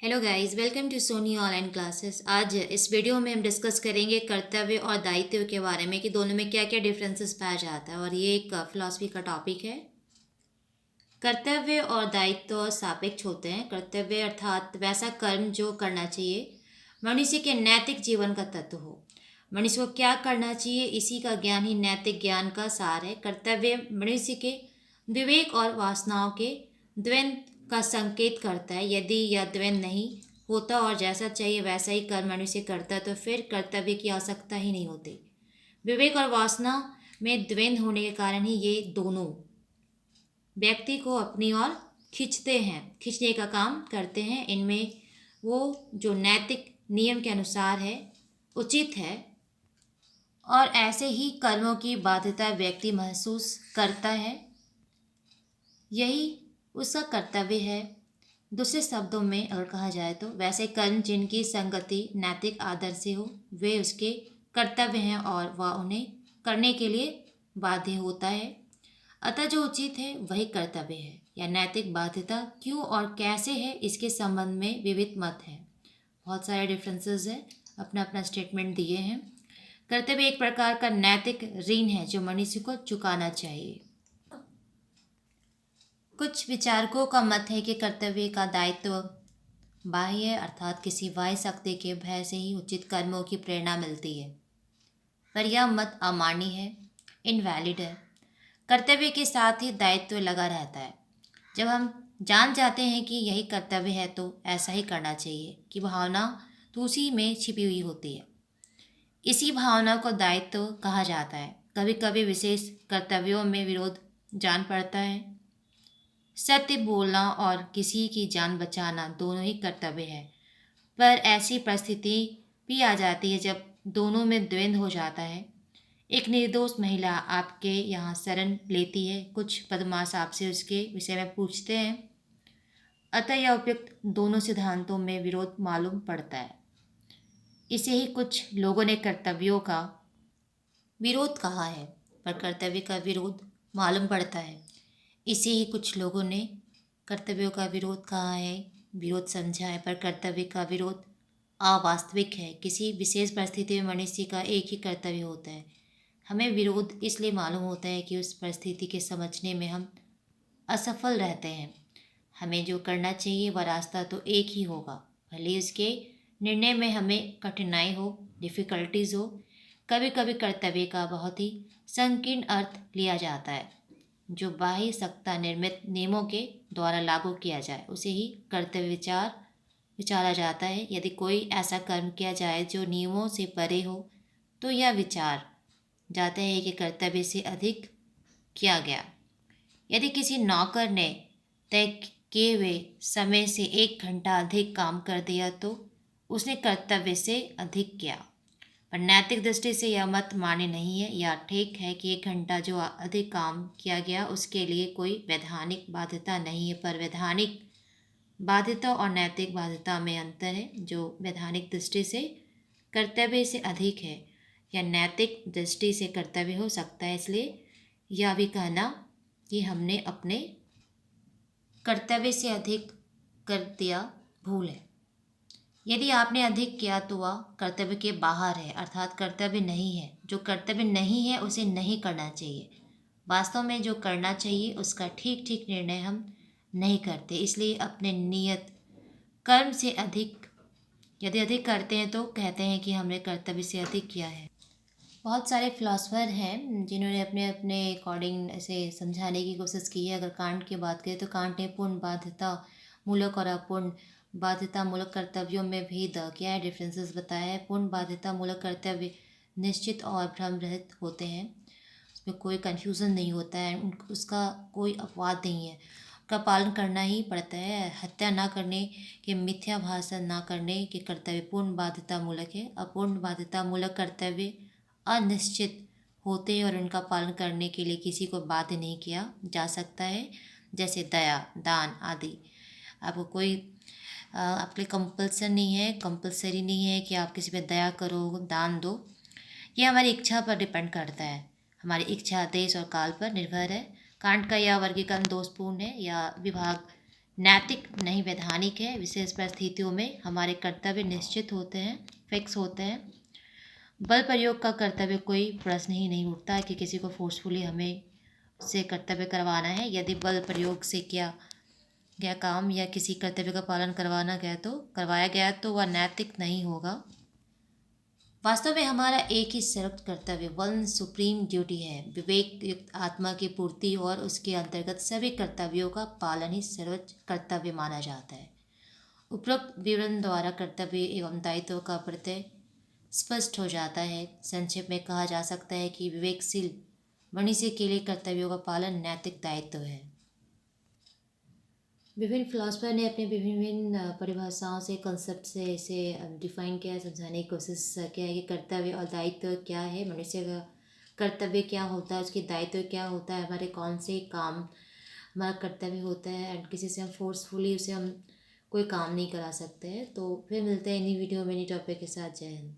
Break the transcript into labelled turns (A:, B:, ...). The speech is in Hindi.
A: Hello guys, welcome to Soni online classes. आज इस वीडियो में हम डिस्कस करेंगे कर्तव्य और दायित्व के बारे में कि दोनों में क्या क्या डिफरेंसेस पाया जाता है, और ये एक फिलॉसफी का टॉपिक है। कर्तव्य और दायित्व सापेक्ष होते हैं। कर्तव्य अर्थात वैसा कर्म जो करना चाहिए मनुष्य के नैतिक जीवन का तत्व हो। मनुष्य को क्या करना चाहिए, इसी का ज्ञान ही नैतिक ज्ञान का सार है। कर्तव्य मनुष्य के विवेक और वासनाओं के द्वंद्व का संकेत करता है। यदि यह द्वंद्व नहीं होता और जैसा चाहिए वैसा ही कर्म मनुष्य करता तो फिर कर्तव्य की आवश्यकता ही नहीं होती। विवेक और वासना में द्वंद्व होने के कारण ही ये दोनों व्यक्ति को अपनी ओर खींचते हैं, खींचने का काम करते हैं। इनमें वो जो नैतिक नियम के अनुसार है, उचित है, और ऐसे ही कर्मों की बाध्यता व्यक्ति महसूस करता है, यही उसका कर्तव्य है। दूसरे शब्दों में अगर कहा जाए तो वैसे कर्म जिनकी संगति नैतिक आदर से हो वे उसके कर्तव्य हैं और वह उन्हें करने के लिए बाध्य होता है। अतः जो उचित है वही कर्तव्य है। या नैतिक बाध्यता क्यों और कैसे है, इसके संबंध में विविध मत है। बहुत सारे डिफरेंसेस है, अपना अपना स्टेटमेंट दिए हैं। कर्तव्य एक प्रकार का नैतिक ऋण है जो मनुष्य को चुकाना चाहिए। कुछ विचारकों का मत है कि कर्तव्य का दायित्व बाह्य अर्थात किसी बाह्य शक्ति के भय से ही उचित कर्मों की प्रेरणा मिलती है, पर यह मत अमान्य है, इनवैलिड है। कर्तव्य के साथ ही दायित्व लगा रहता है। जब हम जान जाते हैं कि यही कर्तव्य है तो ऐसा ही करना चाहिए कि भावना तो उसी में छिपी हुई होती है। इसी भावना को दायित्व कहा जाता है। कभी कभी विशेष कर्तव्यों में विरोध जान पड़ता है। सत्य बोलना और किसी की जान बचाना दोनों ही कर्तव्य है, पर ऐसी परिस्थिति भी आ जाती है जब दोनों में द्वंद्व हो जाता है। एक निर्दोष महिला आपके यहाँ शरण लेती है, कुछ बदमाश आपसे उसके विषय में पूछते हैं, अतः यह उपयुक्त दोनों सिद्धांतों में विरोध मालूम पड़ता है। इसे ही कुछ लोगों ने कर्तव्यों का विरोध कहा है, पर कर्तव्य का विरोध मालूम पड़ता है। इसे ही कुछ लोगों ने कर्तव्यों का विरोध कहा है, विरोध समझा है, पर कर्तव्य का विरोध अवास्तविक है। किसी विशेष परिस्थिति में मनुष्य का एक ही कर्तव्य होता है। हमें विरोध इसलिए मालूम होता है कि उस परिस्थिति के समझने में हम असफल रहते हैं। हमें जो करना चाहिए वह रास्ता तो एक ही होगा, भले उसके निर्णय में हमें कठिनाई हो, डिफ़िकल्टीज हो। कभी कभी कर्तव्य का बहुत ही संकीर्ण अर्थ लिया जाता है जो बाह्य सत्ता निर्मित नियमों के द्वारा लागू किया जाए उसे ही कर्तव्य विचारा जाता है। यदि कोई ऐसा कर्म किया जाए जो नियमों से परे हो तो यह विचार जाता है कि कर्तव्य से अधिक किया गया। यदि किसी नौकर ने तय किए हुए समय से 1 घंटा अधिक काम कर दिया तो उसने कर्तव्य से अधिक किया। पर नैतिक दृष्टि से यह मत मान्य नहीं है। यह ठीक है कि 1 घंटा जो अधिक काम किया गया उसके लिए कोई वैधानिक बाध्यता नहीं है, पर वैधानिक बाध्यता और नैतिक बाध्यता में अंतर है। जो वैधानिक दृष्टि से कर्तव्य से अधिक है या नैतिक दृष्टि से कर्तव्य हो सकता है, इसलिए यह भी कहना कि हमने अपने कर्तव्य से अधिक कर दिया भूल है। यदि आपने अधिक किया तो वह कर्तव्य के बाहर है, अर्थात कर्तव्य नहीं है। जो कर्तव्य नहीं है उसे नहीं करना चाहिए। वास्तव में जो करना चाहिए उसका ठीक ठीक निर्णय हम नहीं करते, इसलिए अपने नियत कर्म से अधिक यदि अधिक करते हैं तो कहते हैं कि हमने कर्तव्य से अधिक किया है। बहुत सारे फिलोसफर हैं जिन्होंने अपने अपने अकॉर्डिंग ऐसे समझाने की कोशिश की है। अगर कांट की बात करें तो कांट ने पूर्ण बाध्यता मूलक और अपूर्ण बाध्यता मूलक कर्तव्यों में भेद क्या है, डिफरेंसेस बताया है। पूर्ण बाध्यता मूलक कर्तव्य निश्चित और भ्रम रहित होते हैं, उसमें कोई कन्फ्यूज़न नहीं होता है, उसका कोई अपवाद नहीं है, का पालन करना ही पड़ता है। हत्या ना करने के, मिथ्या भाषण ना करने के कर्तव्य पूर्ण बाध्यता मूलक है। अपूर्ण बाध्यता मूलक कर्तव्य अनिश्चित होते हैं और उनका पालन करने के लिए किसी को बाध्य नहीं किया जा सकता है, जैसे दया, दान आदि। आपको कोई आपके लिए कंपल्सन नहीं है, कंपलसरी नहीं है कि आप किसी पे दया करो, दान दो। ये हमारी इच्छा पर डिपेंड करता है, हमारी इच्छा देश और काल पर निर्भर है। कांट का यह वर्गीकरण दोषपूर्ण है या विभाग नैतिक नहीं वैधानिक है। विशेष परिस्थितियों में हमारे कर्तव्य निश्चित होते हैं, फिक्स होते हैं। बल प्रयोग का कर्तव्य कोई प्रश्न ही नहीं उठता कि किसी को फोर्सफुली हमें से कर्तव्य करवाना है। यदि बल प्रयोग से किया गया काम या किसी कर्तव्य का पालन करवाया गया तो वह नैतिक नहीं होगा। वास्तव में हमारा एक ही सर्वोच्च कर्तव्य, वन सुप्रीम ड्यूटी है, विवेक युक्त आत्मा की पूर्ति, और उसके अंतर्गत सभी कर्तव्यों का पालन ही सर्वोच्च कर्तव्य माना जाता है। उपरोक्त विवरण द्वारा कर्तव्य एवं दायित्व का प्रत्यय स्पष्ट हो जाता है। संक्षेप में कहा जा सकता है कि विवेकशील मनुष्य के लिए कर्तव्यों का पालन नैतिक दायित्व है। विभिन्न फिलोसफर ने अपने विभिन्न विभिन्न परिभाषाओं से, कंसेप्ट से इसे डिफाइन किया, समझाने की कोशिश किया है कि कर्तव्य और दायित्व क्या है, मनुष्य का कर्तव्य क्या होता है, उसके दायित्व क्या होता है, हमारे कौन से काम हमारा कर्तव्य होता है, एंड किसी से हम फोर्सफुली उसे हम कोई काम नहीं करा सकते हैं। तो फिर मिलते हैं इन्हीं वीडियो में, इन्हीं टॉपिक के साथ। जय हिंद।